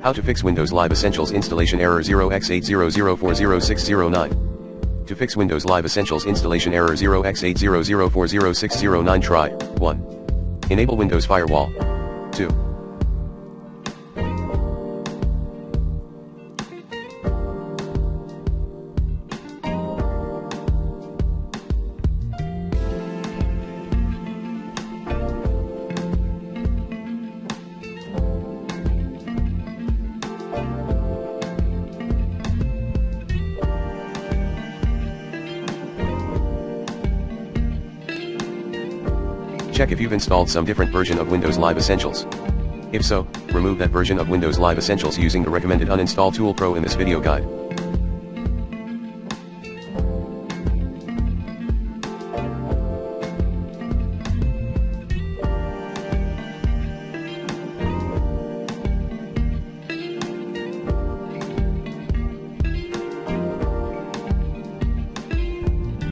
How to fix Windows Live Essentials installation error 0X80040609. To fix Windows Live Essentials installation error 0X80040609, try 1. Enable Windows Firewall. 2. Check if you've installed some different version of Windows Live Essentials. If so, remove that version of Windows Live Essentials using the recommended uninstall tool Pro in this video guide.